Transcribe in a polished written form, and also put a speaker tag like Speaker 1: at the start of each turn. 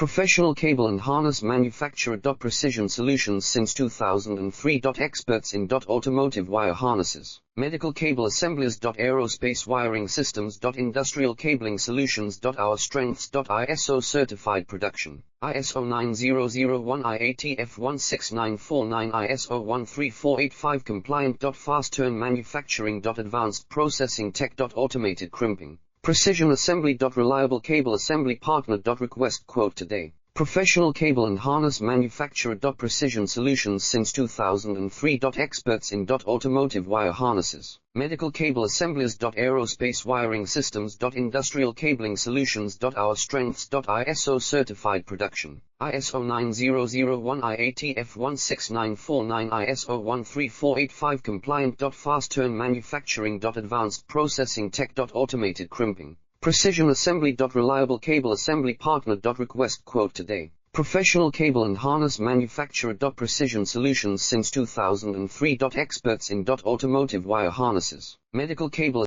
Speaker 1: Professional cable and harness manufacturer. Precision solutions since 2003. Experts in automotive wire harnesses, medical cable assemblies. Aerospace wiring systems. Industrial cabling solutions. Our strengths. ISO certified production, ISO 9001 IATF 16949 ISO 13485 compliant. Fast turn manufacturing. Advanced processing tech. Automated crimping, precision assembly. Reliable cable assembly partner. Request quote today. Professional cable and harness manufacturer. Precision solutions since 2003. Experts in automotive wire harnesses, medical cable assemblies. Aerospace wiring systems. Industrial cabling solutions. Our strengths. ISO certified production, ISO 9001 IATF 16949 ISO 13485 compliant. Fast turn manufacturing. Advanced processing tech. Automated crimping, precision assembly. Reliable cable assembly partner. Request quote today. Professional cable and harness manufacturer. Precision solutions since 2003. Experts in automotive wire harnesses, medical cable